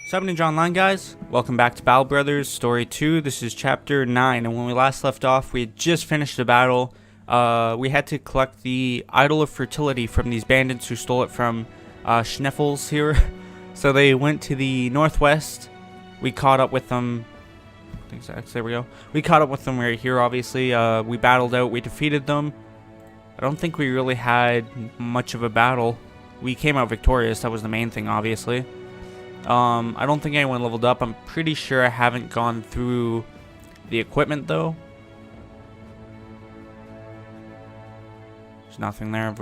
Sup Ninja Online guys, welcome back to Battle Brothers Story 2. This is chapter 9, and when we last left off we had just finished the battle. We had to collect the Idol of Fertility from these bandits who stole it from Schniffles here. So they went to the northwest. We caught up with them. There we go. We caught up with them right here obviously. We battled out, we defeated them. I don't think we really had much of a battle. We came out victorious, that was the main thing obviously. I don't think anyone leveled up. I'm pretty sure I haven't gone through the equipment though. There's nothing there of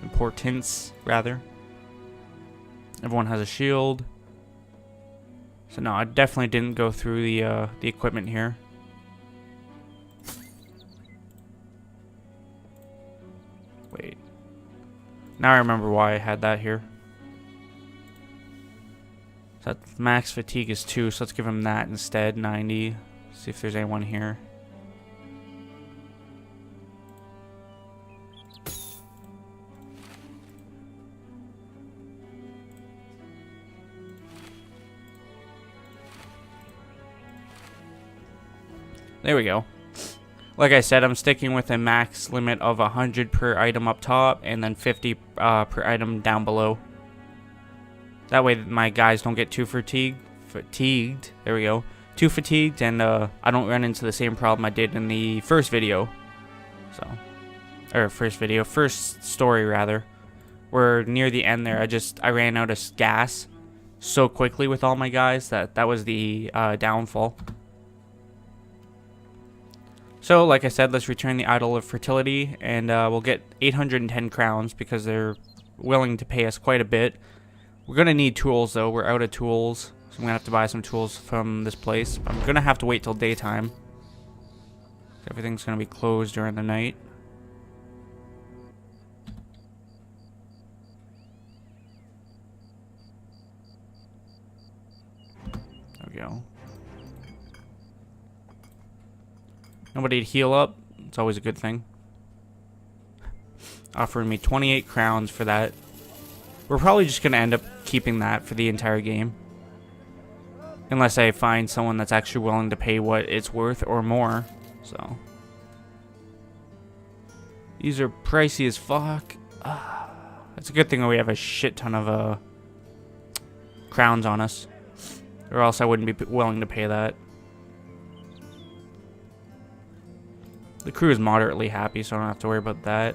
importance rather. Everyone has a shield. So no, I definitely didn't go through the equipment here. Wait. Now I remember why I had that here. So that max fatigue is 2, so let's give him that instead, 90. See if there's anyone here. There we go. Like I said, I'm sticking with a max limit of 100 per item up top and then 50 per item down below. That way my guys don't get too fatigued. There we go. Too fatigued, and I don't run into the same problem I did in the first video. First story rather. Where near the end there, I ran out of gas so quickly with all my guys that was the downfall. So, like I said, let's return the Idol of Fertility, and we'll get 810 crowns because they're willing to pay us quite a bit. We're going to need tools, though. We're out of tools, so I'm going to have to buy some tools from this place. I'm going to have to wait till daytime. Everything's going to be closed during the night. There we go. Nobody to heal up. It's always a good thing. Offering me 28 crowns for that. We're probably just going to end up keeping that for the entire game. Unless I find someone that's actually willing to pay what it's worth or more. So. These are pricey as fuck. It's a good thing that we have a shit ton of crowns on us. Or else I wouldn't be willing to pay that. The crew is moderately happy, so I don't have to worry about that.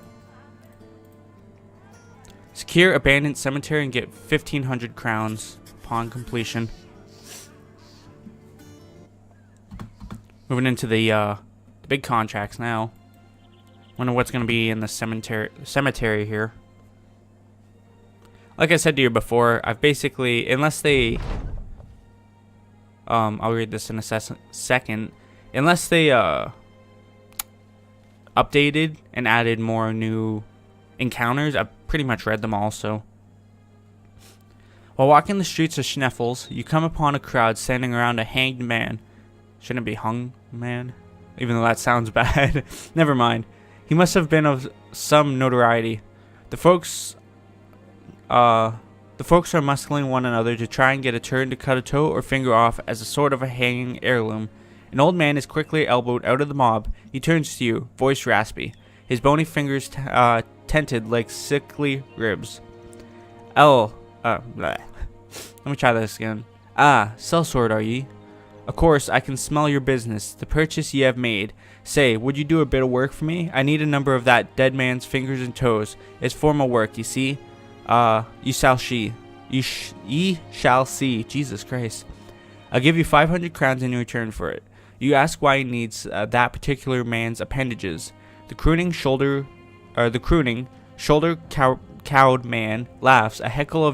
Secure abandoned cemetery and get 1,500 crowns upon completion. Moving into the big contracts now. Wonder what's going to be in the cemetery here. Like I said to you before, I've basically, unless they, I'll read this in a second. Unless they updated and added more new encounters, I've pretty much read them all. So while walking the streets of Schniffles, you come upon a crowd standing around a hanged man. Shouldn't it be hung man? Even though that sounds bad. Never mind. He must have been of some notoriety. The folks are muscling one another to try and get a turn to cut a toe or finger off as a sort of a hanging heirloom. An old man is quickly elbowed out of the mob. He turns to you, voice raspy, his bony fingers tented like sickly ribs. Let me try this again. Ah, sellsword are ye? Of course, I can smell your business, the purchase ye have made. Say, would you do a bit of work for me? I need a number of that dead man's fingers and toes. It's formal work, you see. Ye shall see. Jesus Christ. I'll give you 500 crowns in return for it. You ask why he needs that particular man's appendages. The crooning shoulder-cowed man laughs, a heckle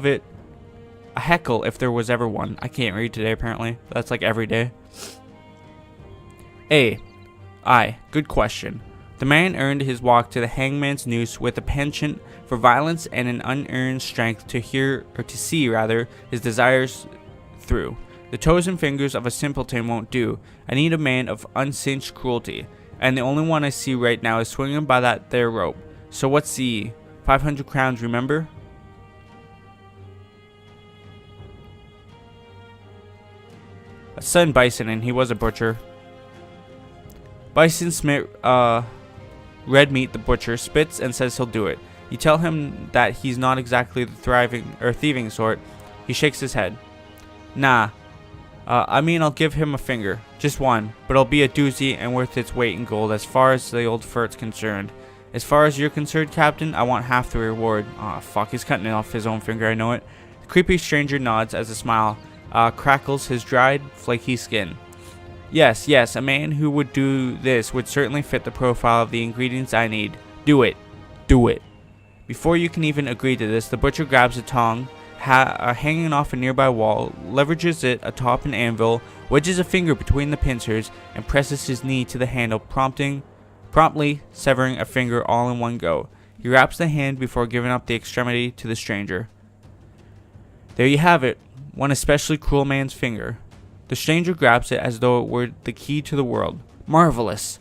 if there was ever one. I can't read today apparently. That's like every day. Aye, good question. The man earned his walk to the hangman's noose with a penchant for violence and an unearned strength to see his desires through. The toes and fingers of a simpleton won't do. I need a man of uncinched cruelty, and the only one I see right now is swinging by that there rope. So what's the 500 crowns, remember? Send Bison in. He was a butcher. Bison Smith, Red Meat the butcher, spits and says he'll do it. You tell him that he's not exactly the thriving or thieving sort. He shakes his head. Nah. I mean, I'll give him a finger. Just one. But it'll be a doozy and worth its weight in gold as far as the old Furt's concerned. As far as you're concerned, Captain, I want half the reward. Aw, fuck. He's cutting off his own finger. I know it. The creepy stranger nods as a smile crackles his dried, flaky skin. Yes, yes. A man who would do this would certainly fit the profile of the ingredients I need. Do it. Do it. Before you can even agree to this, the butcher grabs a tongue hanging off a nearby wall, leverages it atop an anvil, wedges a finger between the pincers, and presses his knee to the handle, promptly severing a finger all in one go. He wraps the hand before giving up the extremity to the stranger. There you have it, one especially cruel man's finger. The stranger grabs it as though it were the key to the world. Marvelous!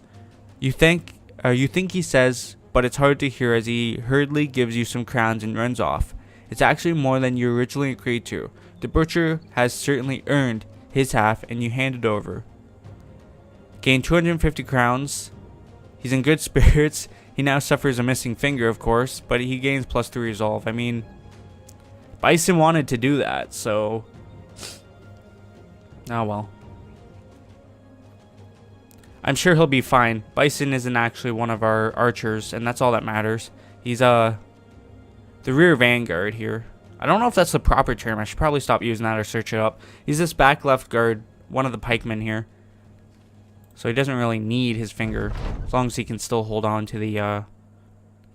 You think he says, but it's hard to hear as he hurriedly gives you some crowns and runs off. It's actually more than you originally agreed to. The butcher has certainly earned his half, and you hand it over. Gain 250 crowns. He's in good spirits. He now suffers a missing finger, of course, but he gains +3 resolve. I mean, Bison wanted to do that, so... Oh well. I'm sure he'll be fine. Bison isn't actually one of our archers, and that's all that matters. He's, the rear vanguard here. I don't know if that's the proper term. I should probably stop using that or search it up. He's this back left guard, one of the pikemen here. So he doesn't really need his finger, as long as he can still hold on to the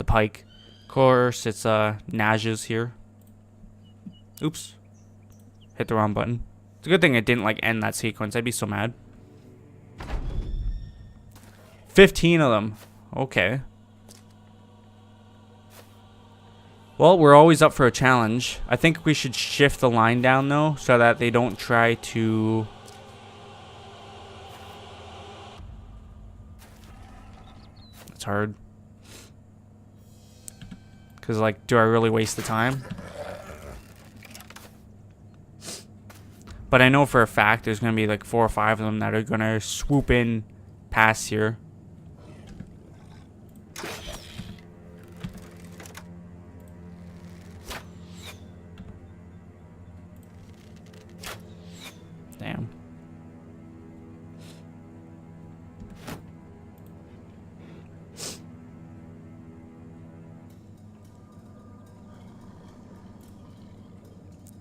pike. Of course, it's, Naj's here. Oops. Hit the wrong button. It's a good thing it didn't, like, end that sequence. I'd be so mad. 15 of them. Okay. Well, we're always up for a challenge. I think we should shift the line down, though, so that they don't try to... That's hard. Because, like, do I really waste the time? But I know for a fact there's going to be, like, 4 or 5 of them that are going to swoop in past here. Damn.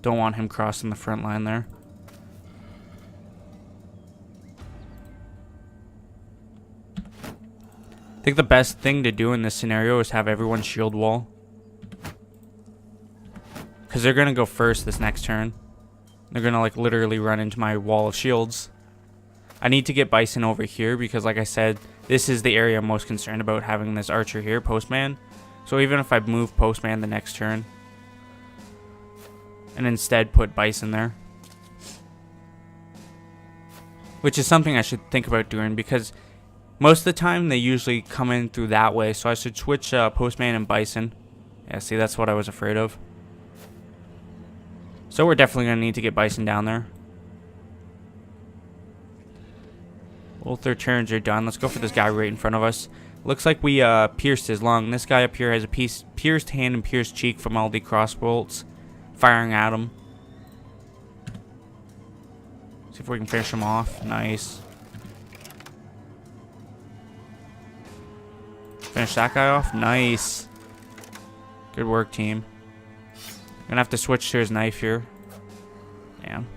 Don't want him crossing the front line there. I think the best thing to do in this scenario is have everyone shield wall. Because they're going to go first this next turn. They're going to, like, literally run into my wall of shields. I need to get Bison over here because, like I said, this is the area I'm most concerned about, having this archer here, Postman. So even if I move Postman the next turn and instead put Bison there, which is something I should think about doing because most of the time they usually come in through that way, so I should switch Postman and Bison. Yeah, see, that's what I was afraid of. So we're definitely going to need to get Bison down there. Both their turns are done. Let's go for this guy right in front of us. Looks like we pierced his lung. This guy up here has a pierced hand and pierced cheek from all the crossbolts firing at him. See if we can finish him off. Nice. Finish that guy off. Nice. Good work, team. Gonna have to switch to his knife here. Damn.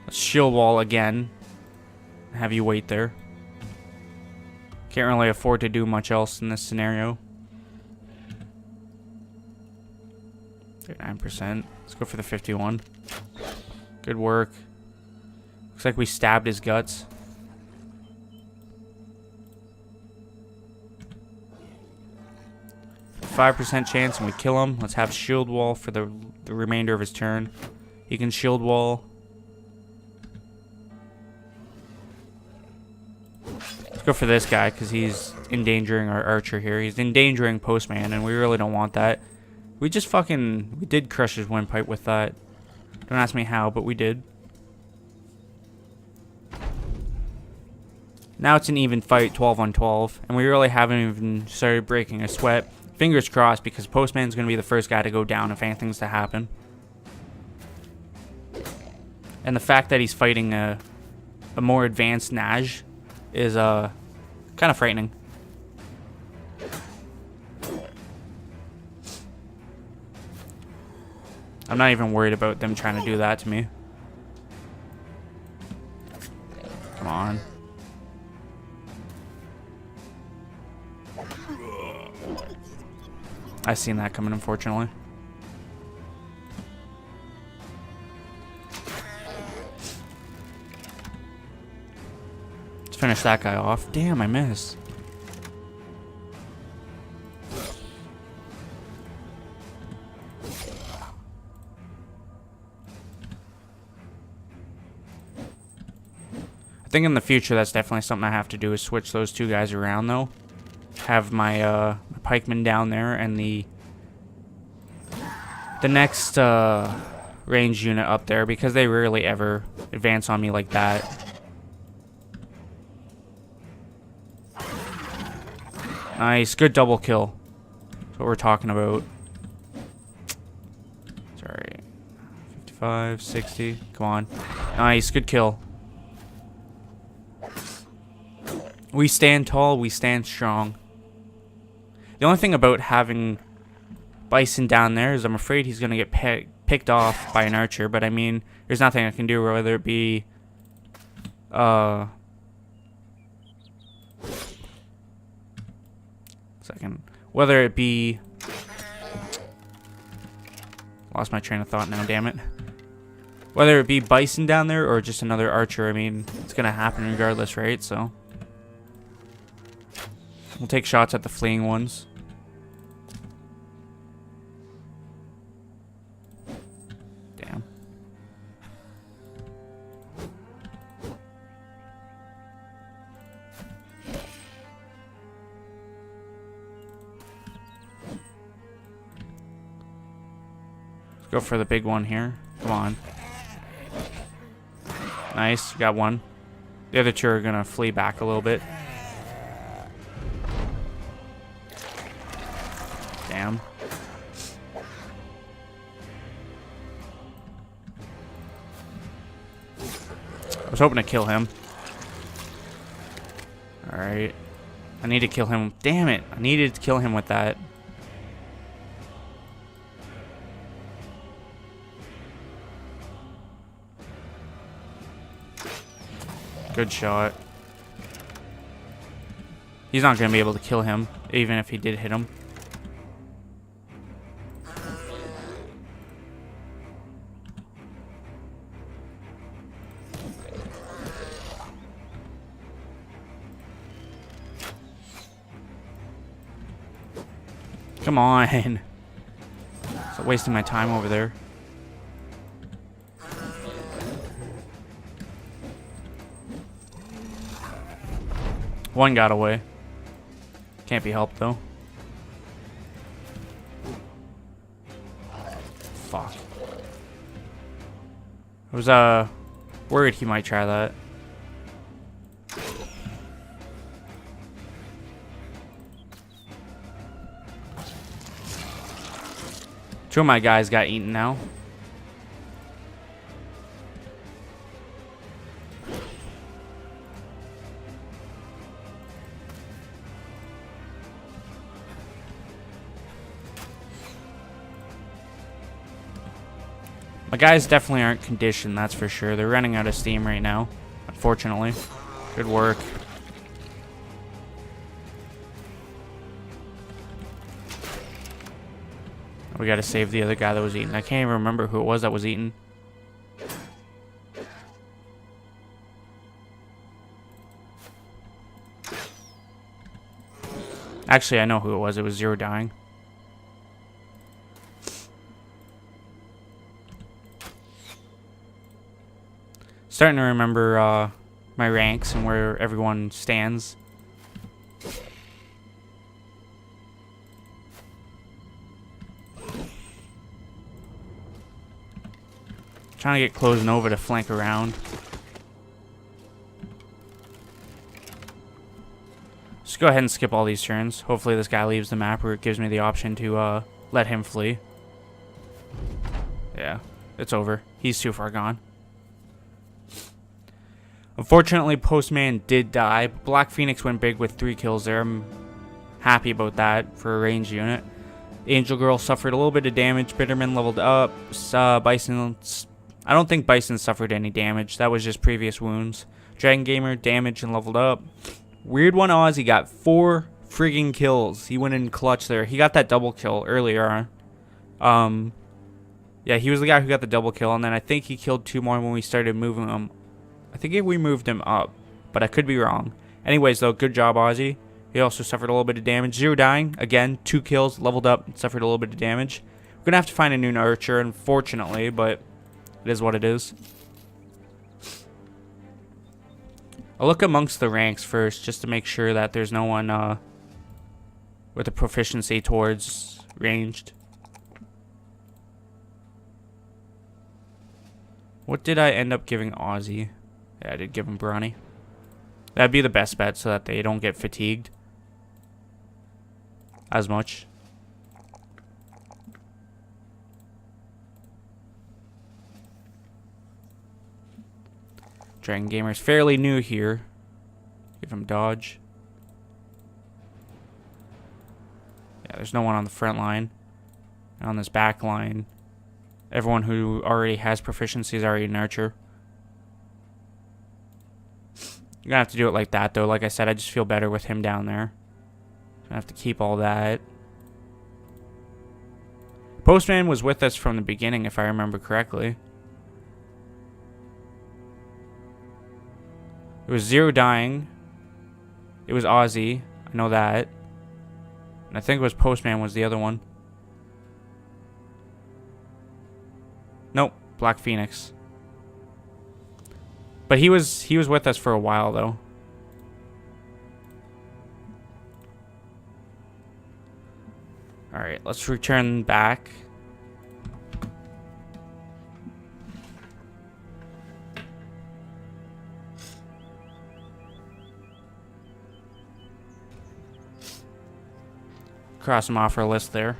Let's shield wall again. Have you wait there. Can't really afford to do much else in this scenario. 39%. Let's go for the 51. Good work. Looks like we stabbed his guts. %5 chance and we kill him. Let's have shield wall for the remainder of his turn. He can shield wall. Let's go for this guy because he's endangering our archer here. He's endangering Postman, and we really don't want that. We did crush his windpipe with that. Don't ask me how, but we did. Now it's an even fight, 12 on 12, and we really haven't even started breaking a sweat. Fingers crossed, because Postman's going to be the first guy to go down if anything's to happen. And the fact that he's fighting a more advanced Naj is kind of frightening. I'm not even worried about them trying to do that to me. Come on. I seen that coming, unfortunately. Let's finish that guy off. Damn, I missed. I think in the future that's definitely something I have to do, is switch those two guys around though. Have my pikeman down there and the next range unit up there, because they rarely ever advance on me like that. Nice, good double kill. That's what we're talking about. Sorry. 55, 60, come on. Nice, good kill. We stand tall, we stand strong. The only thing about having Bison down there is I'm afraid he's going to get picked off by an archer, but I mean, there's nothing I can do, whether it be whether it be, lost my train of thought now, damn it. Whether it be Bison down there or just another archer, I mean, it's going to happen regardless, right? So we'll take shots at the fleeing ones. Damn. Let's go for the big one here. Come on. Nice, got one. The other two are going to flee back a little bit. Damn. I was hoping to kill him. Alright. I need to kill him. Damn it. I needed to kill him with that. Good shot. He's not going to be able to kill him, even if he did hit him. Come on. Stop wasting my time over there. One got away. Can't be helped though. Fuck. I was worried he might try that. Two of my guys got eaten now. My guys definitely aren't conditioned, that's for sure. They're running out of steam right now, unfortunately. Good work. We gotta save the other guy that was eaten. I can't even remember who it was that was eaten. Actually, I know who it was. It was Zero dying. Starting to remember my ranks and where everyone stands Trying to get close and over to flank around. Just go ahead and skip all these turns. Hopefully this guy leaves the map, or it gives me the option to let him flee. Yeah, it's over. He's too far gone. Unfortunately, Postman did die. Black Phoenix went big with 3 kills there. I'm happy about that for a ranged unit. Angel Girl suffered a little bit of damage. Bitterman leveled up. Bison... I don't think Bison suffered any damage. That was just previous wounds. Dragon Gamer damaged and leveled up. Weird One Aussie got 4 friggin' kills. He went in clutch there. He got that double kill earlier on. Yeah, he was the guy who got the double kill, and then I think he killed 2 more when we started moving him. I think we moved him up, but I could be wrong. Anyways, though, good job, Aussie. He also suffered a little bit of damage. 0 dying. Again, 2 kills, leveled up, suffered a little bit of damage. We're going to have to find a new archer, unfortunately, but it is what it is. I'll look amongst the ranks first, just to make sure that there's no one with a proficiency towards ranged. What did I end up giving Aussie? Yeah, I did give him Brawny. That'd be the best bet so that they don't get fatigued as much. Dragon Gamer's fairly new here. Give him dodge. Yeah, there's no one on the front line. And on this back line, everyone who already has proficiency is already an archer. You're gonna have to do it like that, though. Like I said, I just feel better with him down there. Gonna have to keep all that. Postman was with us from the beginning, if I remember correctly. It was 0 dying. It was Aussie. I know that. And I think it was Postman was the other one. Nope, Black Phoenix. But he was with us for a while, though. Alright, let's return back. Cross him off our list there.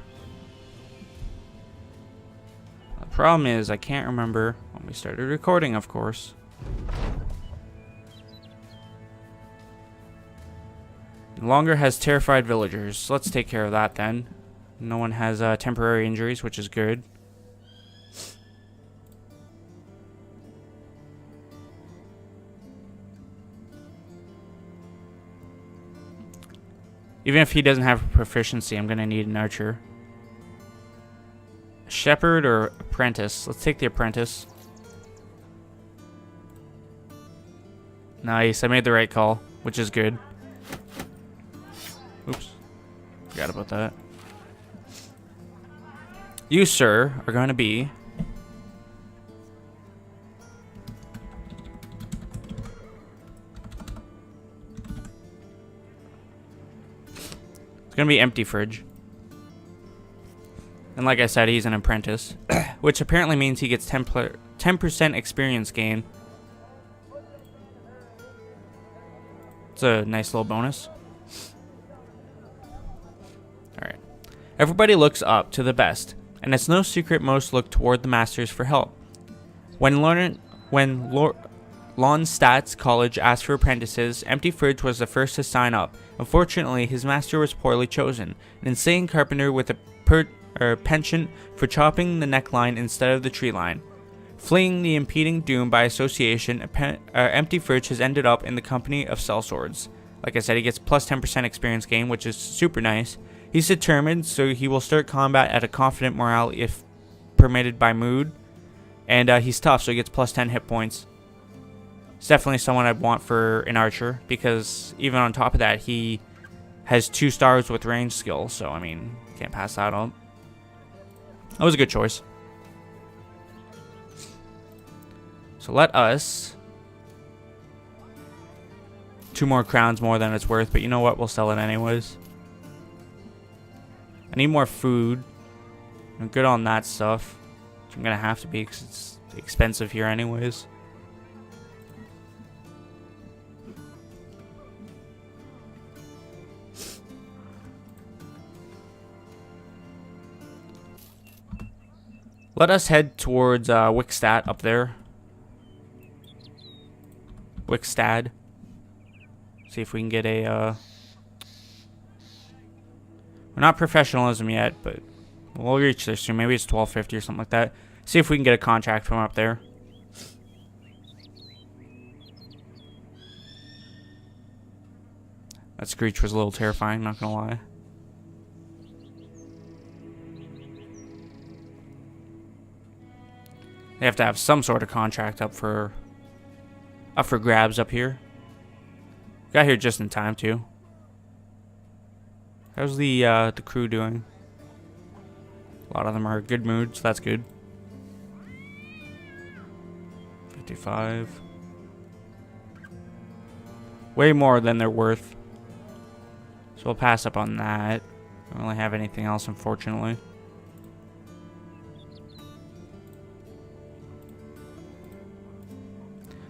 The problem is I can't remember when we started recording, of course. No longer has terrified villagers. Let's take care of that then. No one has temporary injuries, which is good. Even if he doesn't have proficiency, I'm going to need an archer. A shepherd or apprentice? Let's take the apprentice. Nice, I made the right call, which is good. Oops. Forgot about that. You, sir, are going to be... It's going to be Empty Fridge. And like I said, he's an apprentice. Which apparently means he gets 10% experience gain. It's a nice little bonus. Alright. Everybody looks up to the best. And it's no secret most look toward the masters for help. When Lonstats College asked for apprentices, Empty Fridge was the first to sign up. Unfortunately, his master was poorly chosen, an insane carpenter with a penchant for chopping the neckline instead of the tree line. Fleeing the impending doom by association, Empty Fridge has ended up in the company of sellswords. Like I said, he gets plus 10% experience gain, which is super nice. He's determined, so he will start combat at a confident morale if permitted by mood. And he's tough, so he gets plus 10 hit points. It's definitely someone I'd want for an archer, because even on top of that, he has 2 stars with range skill, so I mean, can't pass that up. That was a good choice. So let us... 2 more crowns more than it's worth, but you know what? We'll sell it anyways. I need more food. I'm good on that stuff. Which I'm going to have to be because it's expensive here anyways. Let us head towards Wickstad up there. Wickstad. See if we can get a... We're not professionalism yet, but we'll reach there soon. Maybe it's 1250 or something like that. See if we can get a contract from up there. That screech was a little terrifying, not gonna lie. They have to have some sort of contract up for grabs up here. Got here just in time too. How's the crew doing? A lot of them are in good mood, so that's good. 55. Way more than they're worth. So we'll pass up on that. Don't really have anything else, unfortunately.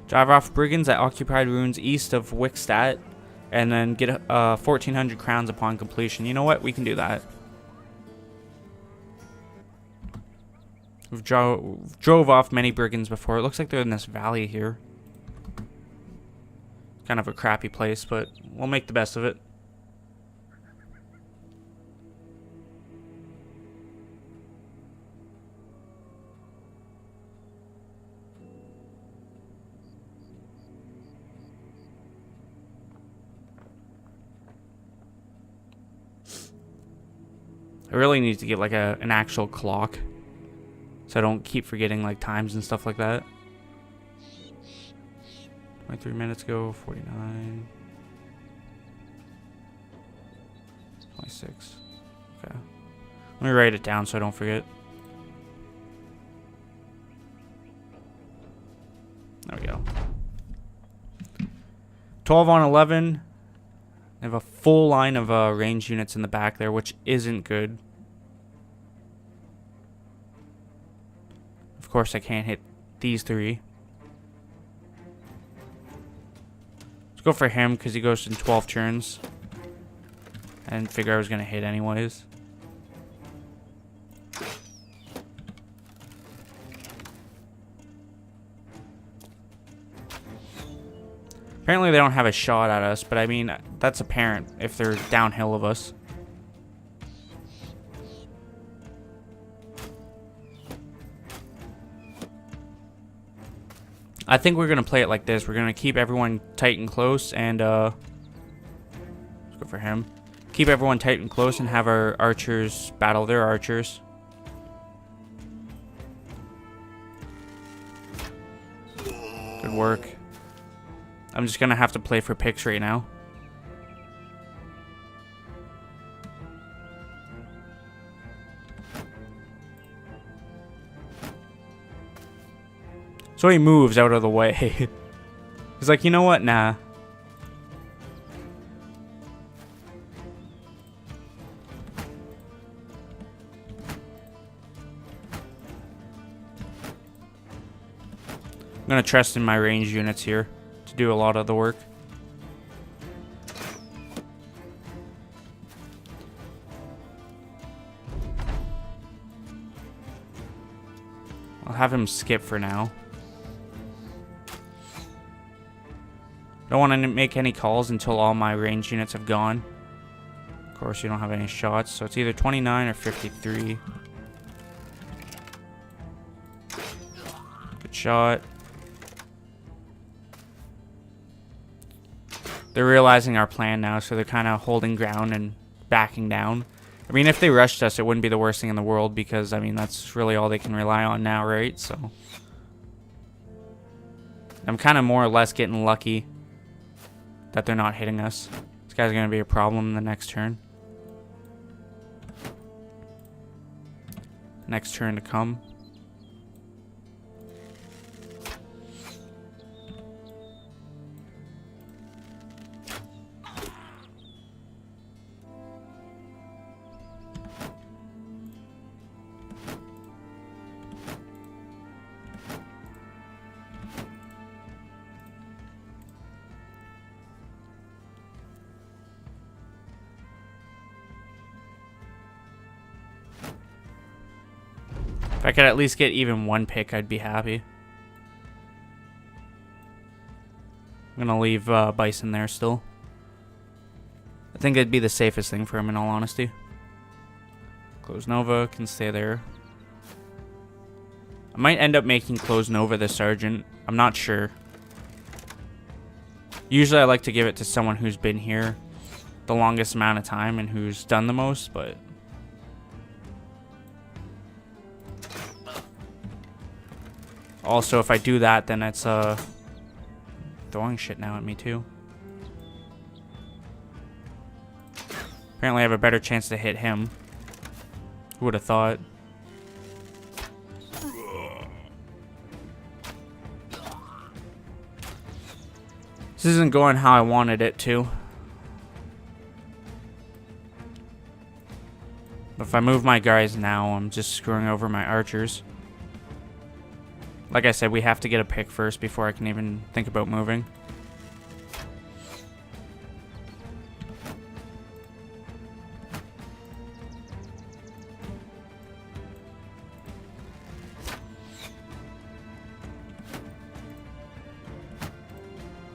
Drive off brigands at occupied ruins east of Wickstad, and then get 1,400 crowns upon completion. You know what? We can do that. We've drove off many brigands before. It looks like they're in this valley here. Kind of a crappy place, but we'll make the best of it. I really need to get like an actual clock, so I don't keep forgetting like times and stuff like that. 23 minutes ago, 49. 26. Okay. Let me write it down so I don't forget. There we go. 12 on 11. They have a full line of range units in the back there, which isn't good. Of course, I can't hit these three. Let's go for him because he goes in 12 turns. I didn't figure I was going to hit anyways. Apparently they don't have a shot at us, but I mean, that's apparent if they're downhill of us. I think we're going to play it like this. We're going to keep everyone tight and close and, let's go for him. Keep everyone tight and close and have our archers battle their archers. Good work. I'm just gonna have to play for picks right now. So he moves out of the way. He's like, you know what? Nah. I'm gonna trust in my range units here to do a lot of the work. I'll have him skip for now. Don't want to make any calls until all my range units have gone. Of course, you don't have any shots, so it's either 29 or 53. Good shot. They're realizing our plan now, so they're kind of holding ground and backing down. I mean, if they rushed us, it wouldn't be the worst thing in the world because, I mean, that's really all they can rely on now, right? So I'm kind of more or less getting lucky that they're not hitting us. This guy's going to be a problem in the next turn. Next turn to come. If I could at least get even one pick, I'd be happy. I'm gonna leave Bison there still. I think it'd be the safest thing for him, in all honesty. Close Nova can stay there. I might end up making Close Nova the sergeant. I'm not sure. Usually I like to give it to someone who's been here the longest amount of time and who's done the most, but... Also, if I do that, then it's throwing shit now at me too. Apparently I have a better chance to hit him. Who would have thought? This isn't going how I wanted it to. But if I move my guys now, I'm just screwing over my archers. Like I said, we have to get a pick first before I can even think about moving.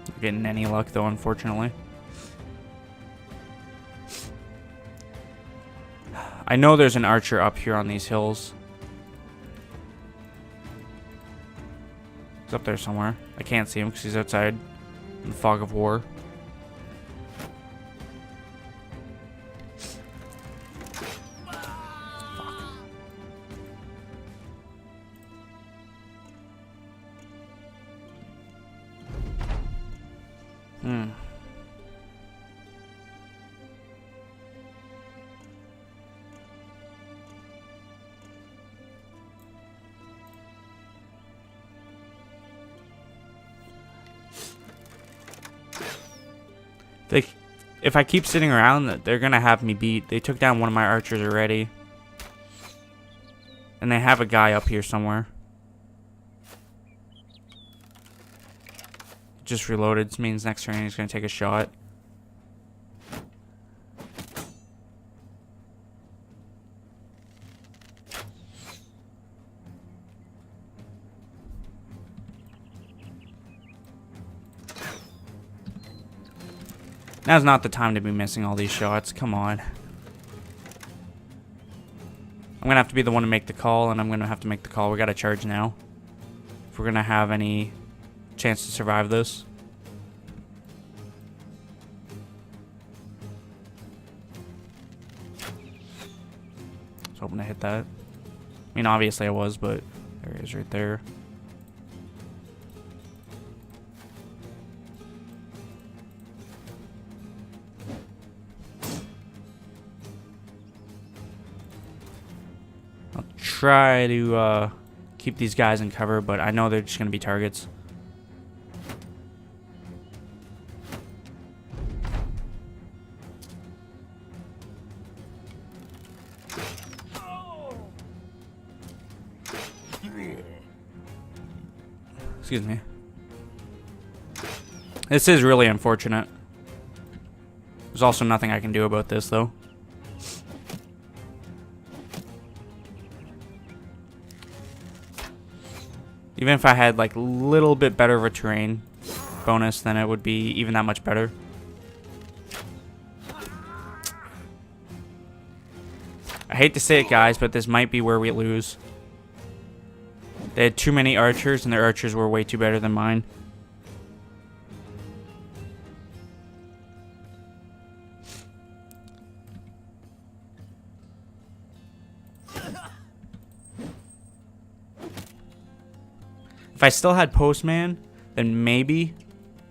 Not getting any luck though, unfortunately. I know there's an archer up here on these hills. He's up there somewhere. I can't see him because he's outside in the fog of war. If I keep sitting around, they're gonna have me beat. They took down one of my archers already. And they have a guy up here somewhere. Just reloaded. This means next turn he's gonna take a shot. Now's not the time to be missing all these shots. Come on. I'm gonna have to be the one to make the call, and I'm gonna have to make the call. We gotta charge now if we're gonna have any chance to survive this. I was hoping to hit that. I mean, obviously I was, but there he is right there. Try to keep these guys in cover, but I know they're just going to be targets. Excuse me. This is really unfortunate. There's also nothing I can do about this, though. Even if I had like a little bit better of a terrain bonus, then it would be even that much better. I hate to say it, guys, but this might be where we lose. They had too many archers, and their archers were way too better than mine. If I still had Postman, then maybe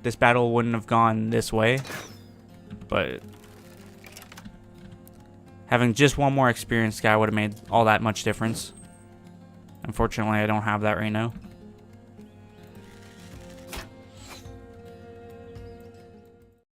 this battle wouldn't have gone this way. But having just one more experienced guy would have made all that much difference. Unfortunately, I don't have that right now.